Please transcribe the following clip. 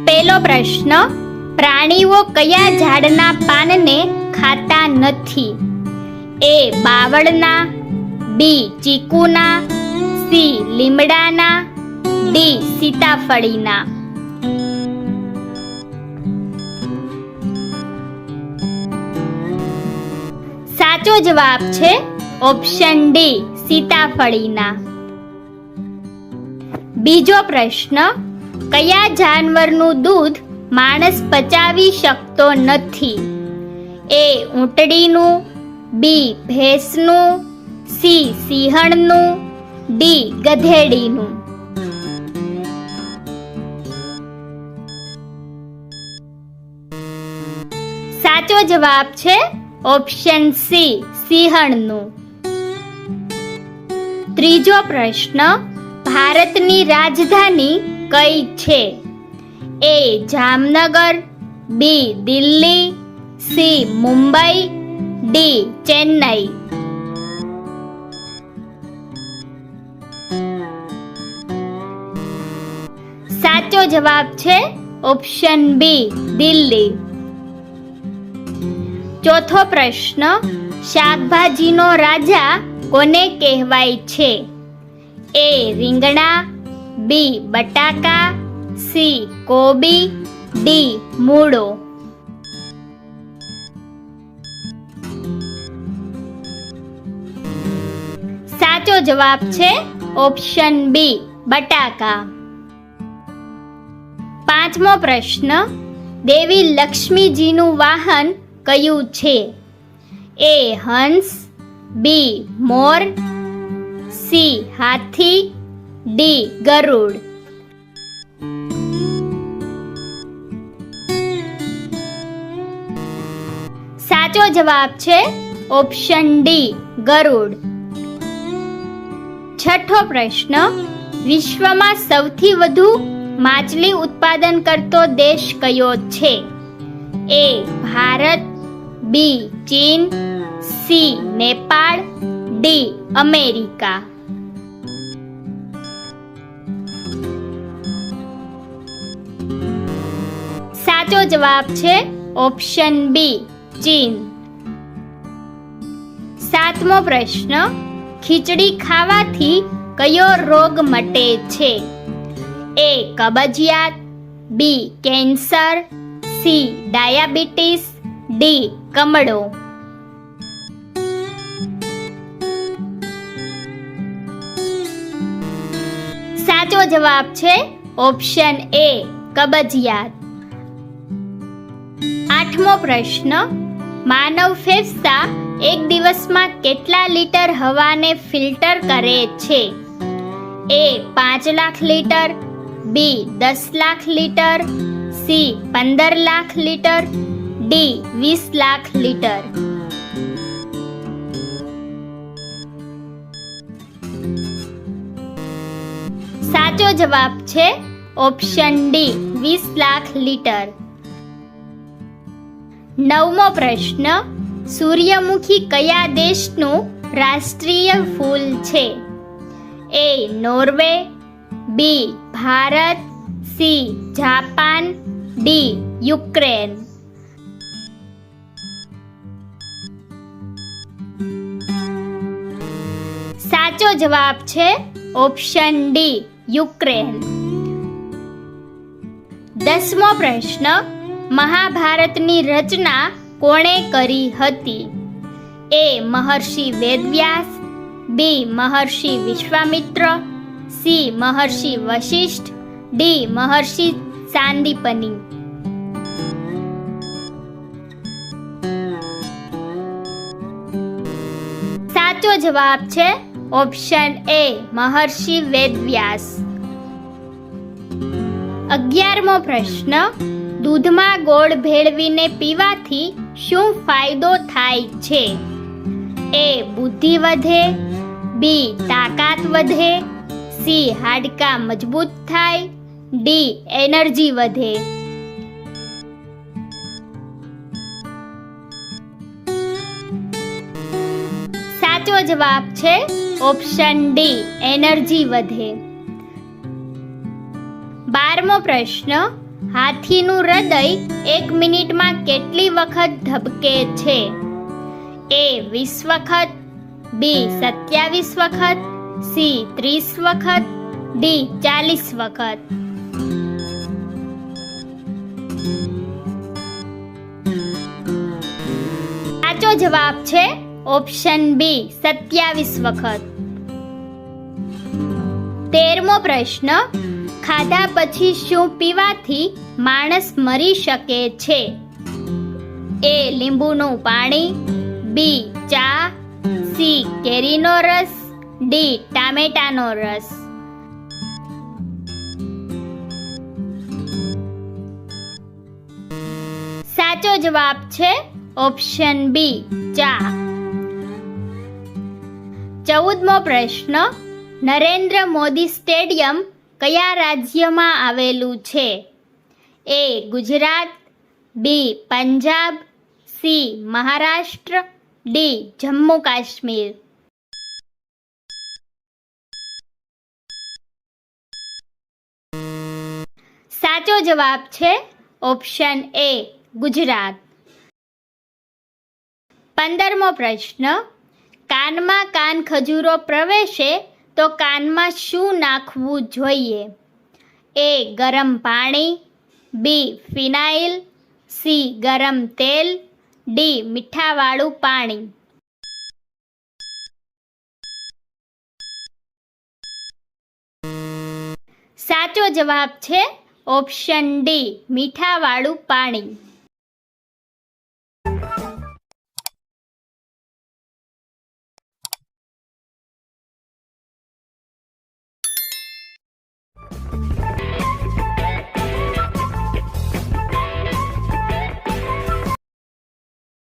પહેલો પ્રશ્ન, પ્રાણીઓ કયા ઝાડના પાનને ખાતા નથી? એ બાવળના, બી ચીકુના, સી લીમડાના, ડી સીતાફળીના. સાચો જવાબ છે ઓપ્શન ડી સીતાફળીના. બીજો પ્રશ્ન, કયા જાનવરનું દૂધ માણસ પચાવી શકતો નથી? એ ઊંટડીનું, બી ભેંસનું, સી સિંહણનું, ડી ગધેડીનું. સાચો જવાબ છે ઓપ્શન સી સિંહણનું. ત્રીજો પ્રશ્ન, ભારતની રાજધાની કઈ છે? એ જામનગર, બી દિલ્હી, સી મુંબઈ, ડી ચેન્નઈ. સાચો જવાબ છે ઓપ્શન બી દિલ્હી. ચોથો પ્રશ્ન, શાકભાજીનો રાજા કોને કહેવાય છે? એ રીંગણા, બી બટાકા, સી કોબી, ડી મૂળો. સાચો જવાબ છે ઓપ્શન બી બટાકા. પાંચમો પ્રશ્ન, દેવી લક્ષ્મીજીનું વાહન કયું છે? એ હંસ, બી મોર, સી હાથી, ડી ગરુડ. સાચો જવાબ છે ઓપ્શન ડી ગરુડ. છઠ્ઠો પ્રશ્ન, વિશ્વમાં સૌથી વધુ માછલી ઉત્પાદન કરતો દેશ કયો છે? એ ભારત, બી ચીન, સી નેપાળ, ડી અમેરિકા. સાચો જવાબ છે ઓપ્શન બી ચીન. સાતમો પ્રશ્ન, ખીચડી ખાવાથી કયો રોગ મટે છે? એ કબજિયાત, B cancer, C diabetes, D કમળો. સાચો જવાબ છે ઓપ્શન એ કબજિયાત. આઠમો પ્રશ્ન, માનવ ફેફસા એક દિવસમાં કેટલા લીટર હવાને ફિલ્ટર કરે છે? એ 5 લાખ લીટર, બી 10 lakh litre, C 15 lakh litre, D 20 lakh litre. સાચો જવાબ છે ઓપ્શન ડી 20 લાખ લીટર. નવમો પ્રશ્ન, સૂર્યમુખી કયા દેશનું રાષ્ટ્રીય ફૂલ છે? A Norway, B Bharat, C Japan, D Ukraine. સાચો જવાબ છે ઓપ્શન ડી યુક્રેન. 10મો પ્રશ્ન, મહાભારતની રચના કોણે કરી હતી? એ મહર્ષિ વેદવ્યાસ, બી મહર્ષિ વિશ્વામિત્ર, સી મહર્ષિ વશિષ્ઠ, ડી મહર્ષિ સાંદીપની. સાચો જવાબ છે ઓપ્શન એ મહર્ષિ વેદવ્યાસ. 11મો પ્રશ્ન, દૂધમાં ગોળ ભેળવીને પીવાથી શું ફાયદો થાય છે? એ બુદ્ધિ વધે, બી તાકાત વધે, સી હાડકાં મજબૂત થાય, ડી એનર્જી વધે. સાચો જવાબ છે ઓપ્શન ડી એનર્જી વધે. 12મો પ્રશ્ન, હાથીનું હૃદય 1 મિનિટમાં કેટલી વખત ધબકે છે? A 20 વખત, B 27 વખત, C 30 વખત, D 40 વખત. સાચો જવાબ છે ઓપ્શન બી 27 વખત. 13મો પ્રશ્ન, ખાધા પછી શું પીવાથી માણસ મરી શકે છે? A લીંબુનું પાણી, B ચા, C કેરીનો રસ, D ટામેટાનો રસ. સાચો જવાબ છે ઓપ્શન બી ચા. 14મો પ્રશ્ન, નરેન્દ્ર મોદી સ્ટેડિયમ કયા રાજ્યમાં આવેલું છે? A Gujarat, B Punjab, C Maharashtra, D Jammu Kashmir. સાચો જવાબ છે ઓપ્શન A ગુજરાત. 15મો પ્રશ્ન, કાનમાં કાન ખજૂરો પ્રવેશે તો કાનમાં શું નાખવું જોઈએ? A ગરમ પાણી, B ફિનાઇલ, C ગરમ તેલ, D મીઠાવાળું પાણી. સાચો જવાબ છે ઓપ્શન ડી મીઠાવાળું પાણી.